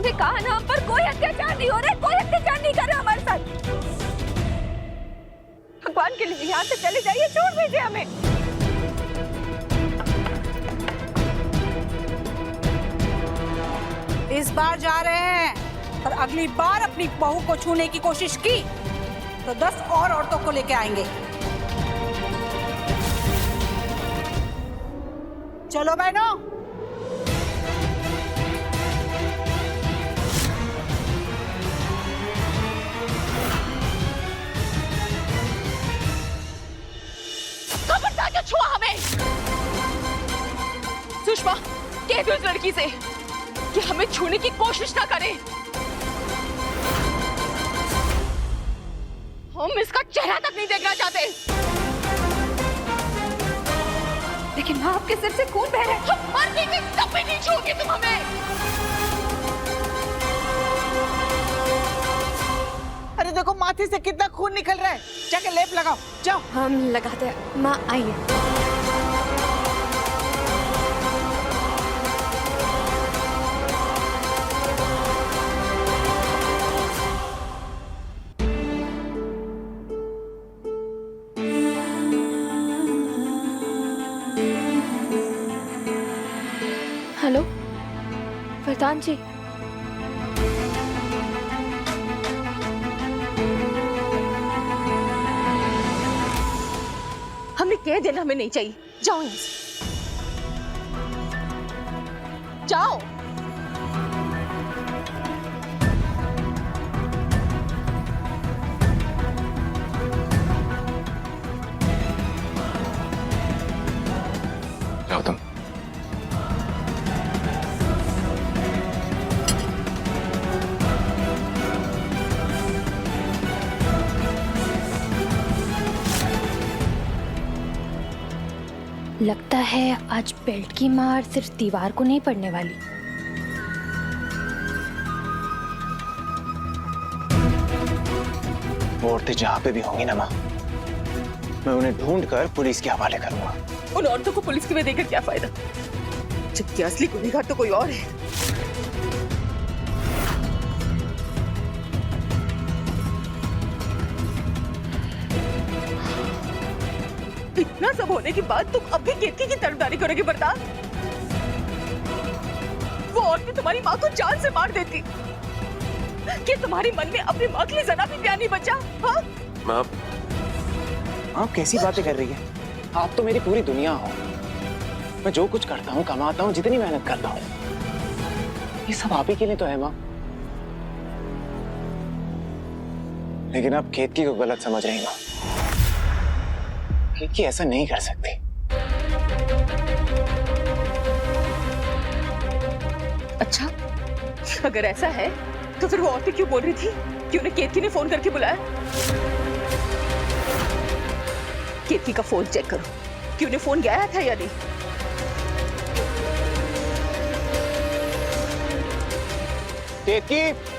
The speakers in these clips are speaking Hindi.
हमने कहा ना, हम पर कोई अत्याचार नहीं हो रहा है, कोई अत्याचार नहीं कर रहा हमारे साथ। भगवान के लिए यहाँ से चले जाइए, छोड़ दीजिए हमें। इस बार जा रहे हैं, पर अगली बार अपनी बहू को छूने की कोशिश की तो 10 और औरतों को लेके आएंगे। चलो बहनों। खबरदार क्या छुआ हमें। सुषमा, कह दो उस लड़की से कि हमें छूने की कोशिश ना करे। हम इसका चेहरा तक नहीं देखना चाहते। लेकिन माँ, आपके सिर से खून बह रहा है। हम मर गए तब भी नहीं छूओगे तुम हमें। अरे देखो माथे से कितना खून निकल रहा है, जाके लेप लगाओ, जाओ। हम लगाते हैं। माँ आइए। हेलो फरदान जी। हमने कह देना हमें नहीं चाहिए, जाओ यहाँ से, जाओ। जाओ तुम। लगता है आज बेल्ट की मार सिर्फ दीवार को नहीं पड़ने वाली। वो औरतें जहाँ पे भी होंगी ना माँ, मैं उन्हें ढूंढ कर पुलिस के हवाले करूंगा। उन औरतों को पुलिस में देकर क्या फायदा, जबकि असली गुनहगार तो कोई और है। इतना सब होने के बाद तुम अब भी केतकी की तरफदारी करोगे बर्दाश्त? वो औरतें तुम्हारी माँ को जान से मार देती, कि तुम्हारे मन में अपनी माँ के लिए जरा भी प्यार नहीं बचा। हाँ माँ, आप कैसी बातें कर रही है? आप तो मेरी पूरी दुनिया हो। मैं जो कुछ करता हूँ, कमाता हूँ, जितनी मेहनत करता हूँ, ये सब आप ही के लिए तो है माँ। लेकिन आप केतकी को गलत समझ रही माँ। केतकी ऐसा नहीं कर सकती। अच्छा, अगर ऐसा है तो फिर वो औरतें क्यों बोल रही थी कि उन्हें केतकी ने फोन करके बुलाया? केतकी का फोन चेक करो कि उन्हें फोन गया था या नहीं। केतकी,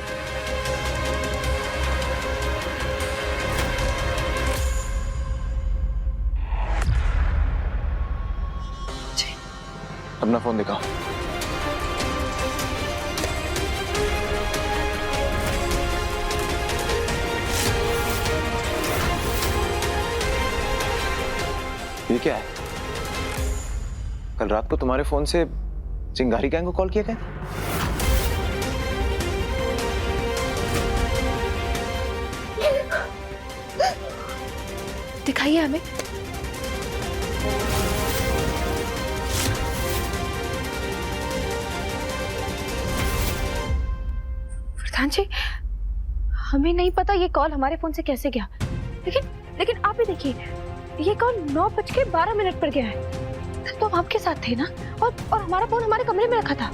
अपना फोन दिखाओ। ये क्या है? कल रात को तुम्हारे फोन से चिंगारी गैंग को कॉल किया गया था? दिखाइए हमें। फरदान जी, हमें नहीं पता ये कॉल हमारे फोन से कैसे गया, लेकिन आप ही देखिए, ये कॉल 9:12 पर गया है। तो हम आपके साथ थे ना, और हमारा फोन हमारे कमरे में रखा था।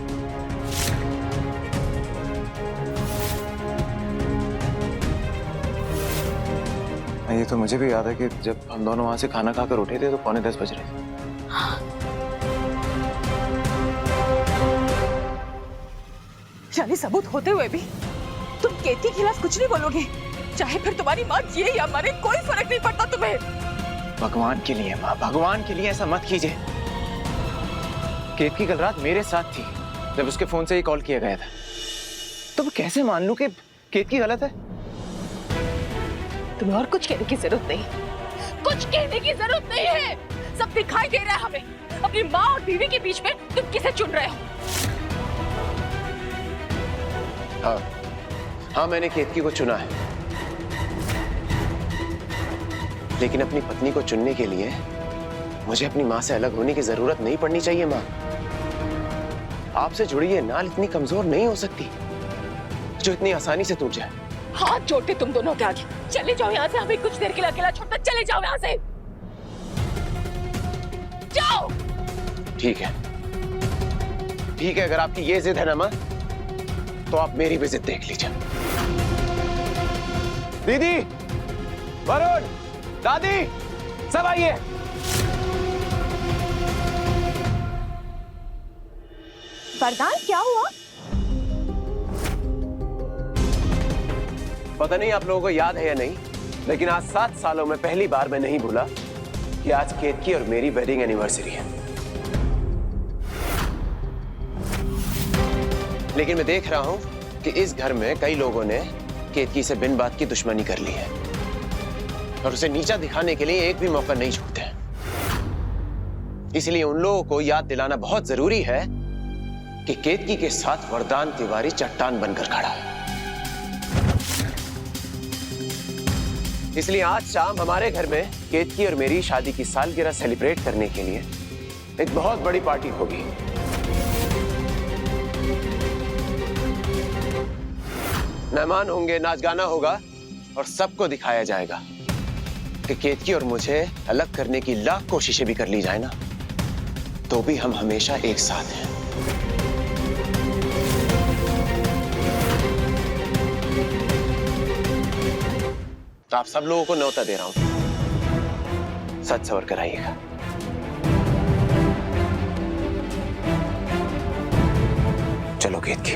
ये तो मुझे भी याद है कि जब हम दोनों वहां से खाना खाकर उठे थे तो 9:45 बज रहे थे। यानी सबूत होते हुए भी तुम केतकी के खिलाफ कुछ नहीं बोलोगे? चाहे फिर तुम्हारी माँ जिए या मरे, कोई फर्क नहीं पड़ता तुम्हें। भगवान के लिए माँ, भगवान के लिए ऐसा मत कीजिए। केतकी कल रात मेरे साथ थी जब उसके फोन से ही कॉल किया गया था। तो मैं कैसे मान लूं कि केतकी गलत है? तुम्हें और कुछ कहने की जरूरत नहीं, कुछ कहने की जरूरत नहीं है। सब दिखाई दे रहा है हमें। अपनी माँ और बीवी के बीच में तुम किसे चुन रहे हो? हाँ, मैंने केतकी को चुना है, लेकिन अपनी पत्नी को चुनने के लिए मुझे अपनी माँ से अलग होने की जरूरत नहीं पड़नी चाहिए। माँ, आपसे जुड़ी ये नाल इतनी कमजोर नहीं हो सकती जो इतनी आसानी से टूट जाए। हाथ जोड़ते तुम दोनों के आगे, चले जाओ यहाँ से। हमें कुछ देर के लिए अकेला छोड़कर चले जाओ यहाँ से, जाओ। ठीक है, ठीक है, अगर आपकी ये जिद है ना माँ, तो आप मेरी भी जिद देख लीजिए। दीदी, वरुण, दादी, सब आइए। वरदान, क्या हुआ? पता नहीं आप लोगों को याद है या नहीं, लेकिन आज 7 सालों में पहली बार मैं नहीं भूला कि आज केतकी और मेरी वेडिंग एनिवर्सरी है। लेकिन मैं देख रहा हूं कि इस घर में कई लोगों ने केतकी से बिन बात की दुश्मनी कर ली है और उसे नीचा दिखाने के लिए एक भी मौका नहीं छोड़ते। इसलिए उन लोगों को याद दिलाना बहुत जरूरी है कि केतकी के साथ वरदान तिवारी चट्टान बनकर खड़ा है। इसलिए आज शाम हमारे घर में केतकी और मेरी शादी की सालगिरह सेलिब्रेट करने के लिए एक बहुत बड़ी पार्टी होगी। मेहमान होंगे, नाच गाना होगा और सबको दिखाया जाएगा कि केतकी और मुझे अलग करने की लाख कोशिशें भी कर ली जाए ना, तो भी हम हमेशा एक साथ हैं। तो आप सब लोगों को न्योता दे रहा हूं, सच सवर कर आइएगा। चलो केतकी।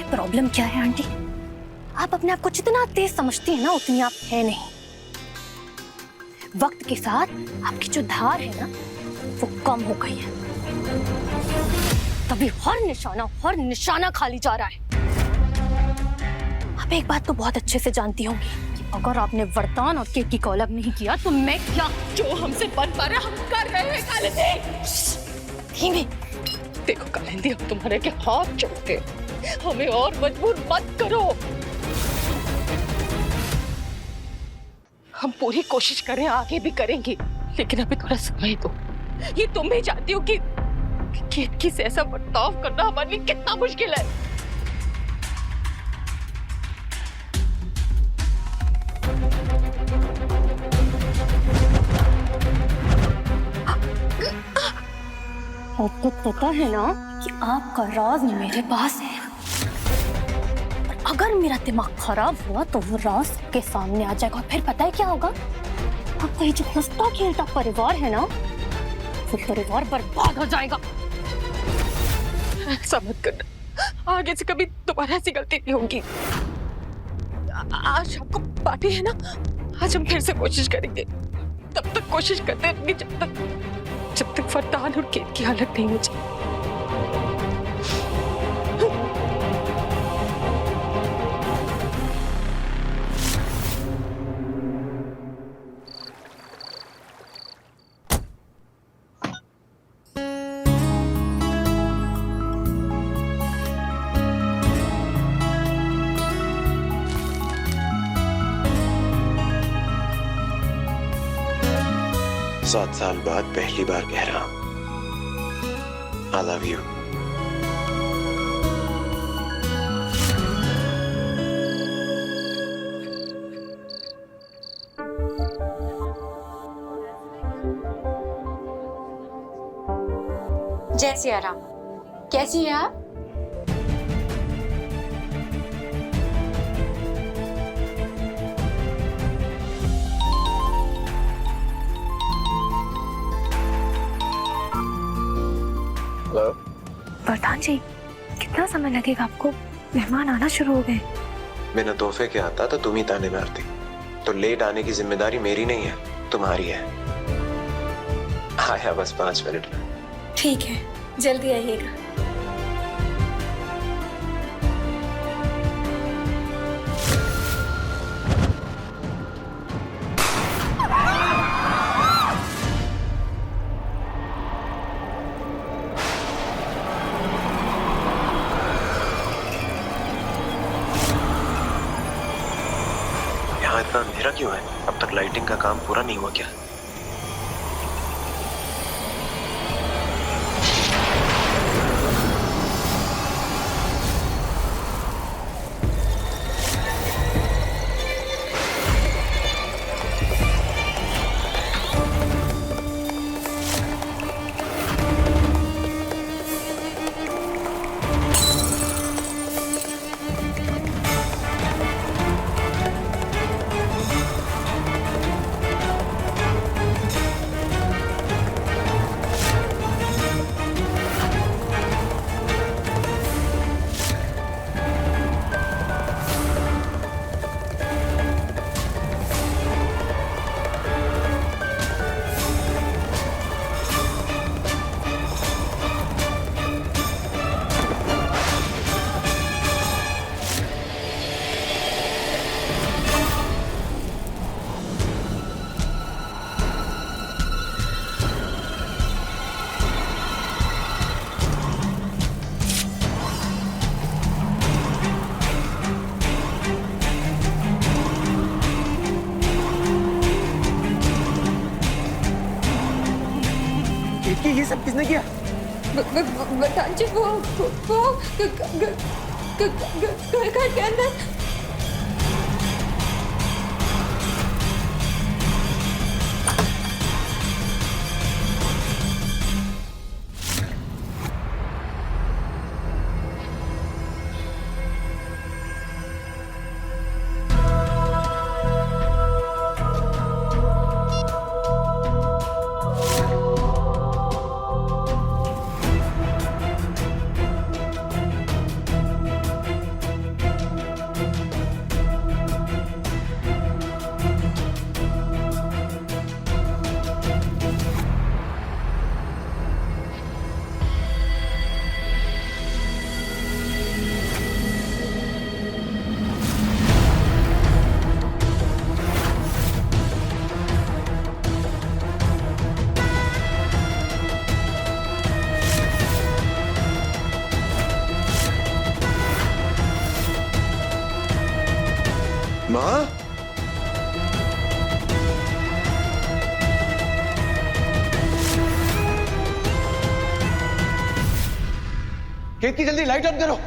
प्रॉब्लम क्या है आंटी? आप अपने आप को जितना तेज समझती हैं ना, उतनी आप है नहीं। वक्त के साथ आपकी जो धार है ना, वो कम हो गई है। तभी हर निशाना खाली जा रहा है। आप एक बात तो बहुत अच्छे से जानती होंगी कि अगर आपने वरदान और केतकी को अलग नहीं किया तो मैं क्या, जो हमसे बन पा रहा हम कर रहे हैं। कालिंदी, धीमे। देखो कालिंदी, हम तुम्हारे के हाथ जोड़ते हैं, हमें और मजबूर मत करो। हम पूरी कोशिश करें, आगे भी करेंगे, लेकिन अभी थोड़ा समय दो। ये तुम भी जानती हो कि केतकी से ऐसा बर्ताव करना हमारे लिए कितना मुश्किल है। आपको पता है ना कि आपका राज मेरे पास है। अगर मेरा दिमाग खराब हुआ तो वो राज के सामने आ जाएगा। फिर पता है क्या होगा? आपका ये जो हंसता खेलता परिवार है ना, वो परिवार बर्बाद हो जाएगा। ऐसा मत करना, आगे से कभी दोबारा ऐसी गलती नहीं होगी। आज आपको पार्टी है ना, आज हम फिर से कोशिश करेंगे। तब तक कोशिश करते रहेंगे जब तक वरदान और केतकी अलग नहीं हो जाए। सात साल बाद पहली बार कह रहा हूं, आई लव यू। जय सिया राम। कैसी हैं आप? हेलो। प्रधान जी, कितना समय लगेगा आपको? मेहमान आना शुरू हो गए। बिना तोहफे के आता तो तुम ही ताने मारती। तो लेट आने की जिम्मेदारी मेरी नहीं है, तुम्हारी है। आया बस 5 मिनट में। ठीक है, जल्दी आइएगा। यहाँ इतना अंधेरा क्यों है? अब तक लाइटिंग का काम पूरा नहीं हुआ क्या? ये सब किसने किया? प्रधान जी, वो घर के अंदर। माँ? केतकी, जल्दी लाइट ऑन करो।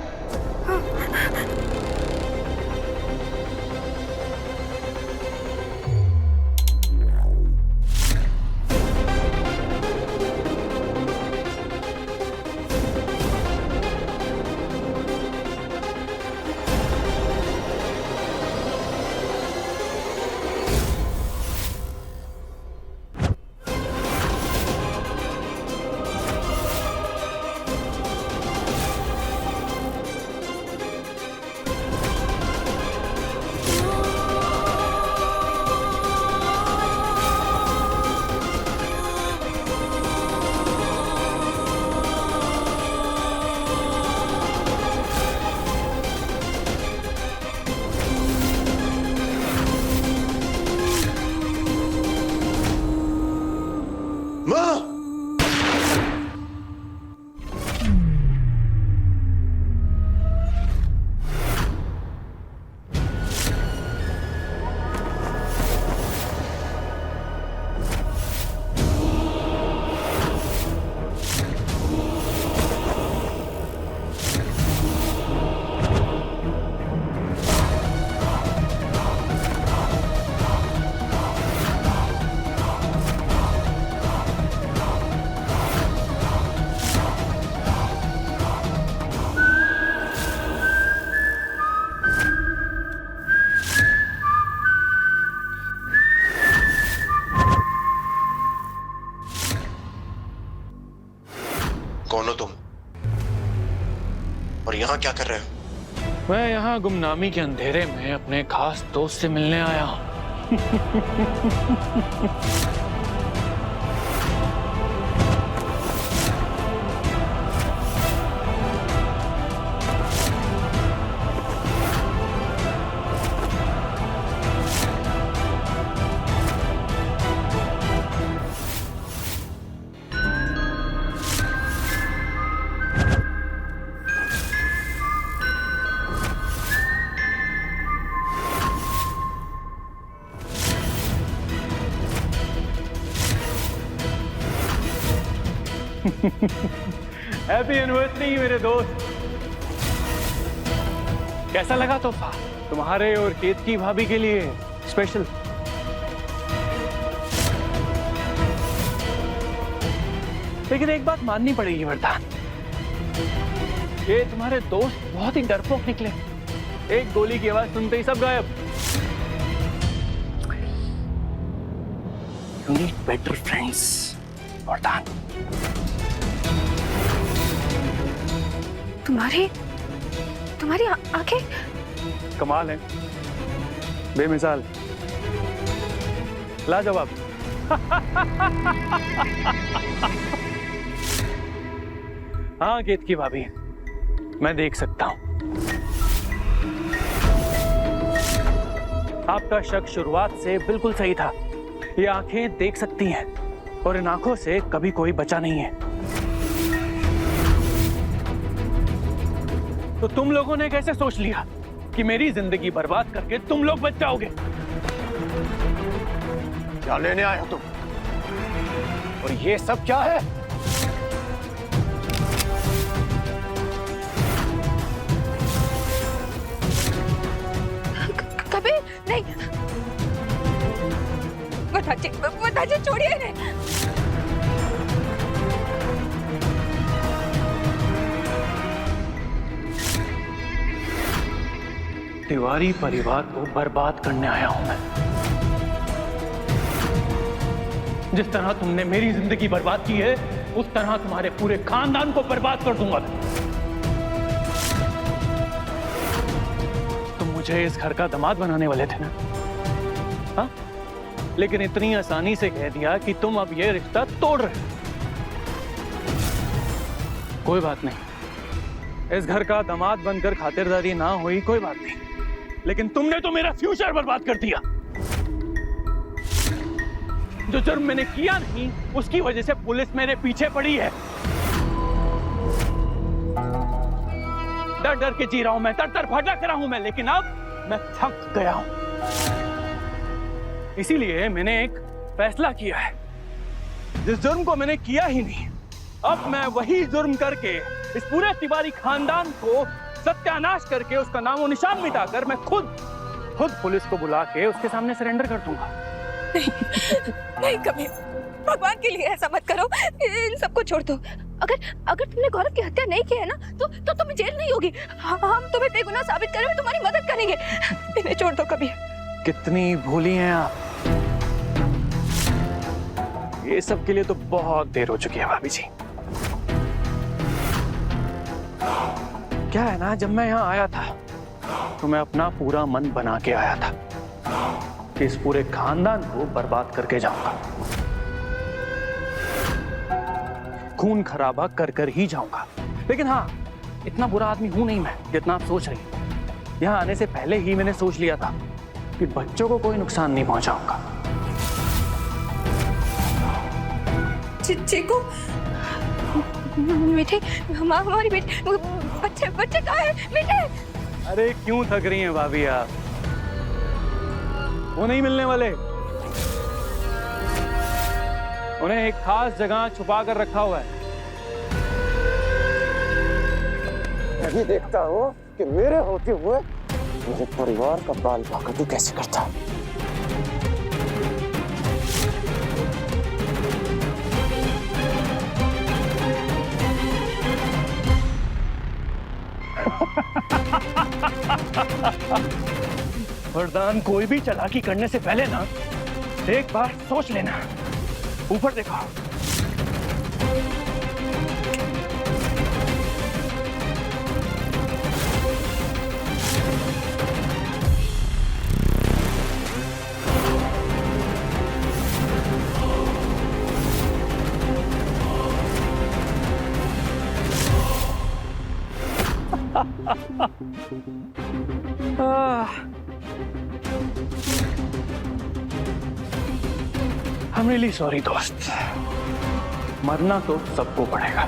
कौन हो तुम और यहाँ क्या कर रहे हो? मैं यहाँ गुमनामी के अंधेरे में अपने खास दोस्त से मिलने आया हूँ। हैप्पी एनिवर्सरी मेरे दोस्त। कैसा लगा तोहफा? तुम्हारे और केतकी भाभी के लिए स्पेशल। लेकिन एक बात माननी पड़ेगी वरदान, ये तुम्हारे दोस्त बहुत ही डरपोक निकले। एक गोली की आवाज सुनते ही सब गायब। You need better friends, वरदान। तुम्हारी आंखें कमाल है, बेमिसाल, लाजवाब। हाँ केतकी भाभी, मैं देख सकता हूं। आपका शक शुरुआत से बिल्कुल सही था। ये आंखें देख सकती हैं और इन आंखों से कभी कोई बचा नहीं है। तो तुम लोगों ने कैसे सोच लिया कि मेरी जिंदगी बर्बाद करके तुम लोग बच जाओगे? क्या लेने आए हो तुम? और ये सब क्या है? कभी नहीं। बताइए, छोड़िए इन्हें। तिवारी परिवार को बर्बाद करने आया हूं मैं। जिस तरह तुमने मेरी जिंदगी बर्बाद की है, उस तरह तुम्हारे पूरे खानदान को बर्बाद कर दूंगा मैं। तुम मुझे इस घर का दामाद बनाने वाले थे ना? हाँ? लेकिन इतनी आसानी से कह दिया कि तुम अब ये रिश्ता तोड़ रहे हो। कोई बात नहीं, इस घर का दामाद बनकर खातिरदारी ना हुई, कोई बात नहीं, लेकिन तुमने तो मेरा फ्यूचर बर्बाद कर दिया। जो जुर्म मैंने किया नहीं, उसकी वजह से पुलिस मेरे पीछे पड़ी है। डर डर के जी रहा हूं मैं, तर तर भटक रहा हूं मैं, लेकिन अब मैं थक गया हूं। इसीलिए मैंने एक फैसला किया है। जिस जुर्म को मैंने किया ही नहीं, अब मैं वही जुर्म करके इस पूरे तिवारी खानदान को सत्यानाश करके, उसका नाम और निशान मिटाकर मैं खुद पुलिस को बुला के उसके सामने सरेंडर कर दूंगा। नहीं कभी, भगवान के लिए ऐसा मत करो। इन सबको छोड़ दो। अगर तुमने गौरव की हत्या नहीं की है ना, तो तुम्हें जेल नहीं होगी। हम तुम्हें बेगुनाह साबित करने में तुम्हारी मदद करेंगे। इन्हें छोड़ दो कभी। कितनी भोली हैं आप। ये सब के लिए तो बहुत देर हो चुकी है भाभी जी। क्या है ना, जब मैं यहाँ आया था तो मैं अपना पूरा मन बना के आया था कि इस पूरे खानदान को बर्बाद करके जाऊंगा, खून खराबा कर कर ही जाऊंगा। लेकिन हाँ, इतना बुरा आदमी हूं नहीं मैं जितना आप सोच रही हैं। यहाँ आने से पहले ही मैंने सोच लिया था कि बच्चों को कोई नुकसान नहीं पहुंचाऊंगा। चिक्कू, मीठे, हमारी बेटी, बच्चे कहाँ हैं? मीठे। अरे क्यों थक रही हैं भाभी आप? वो नहीं मिलने वाले। उन्हें एक खास जगह छुपा कर रखा हुआ है। मैं भी देखता हूँ कि मेरे होते हुए मेरे परिवार का बाल बाका तू कैसे करता है। वरदान, कोई भी चालाकी करने से पहले ना एक बार सोच लेना। ऊपर देखो। I'm really sorry दोस्त, मरना तो सबको पड़ेगा।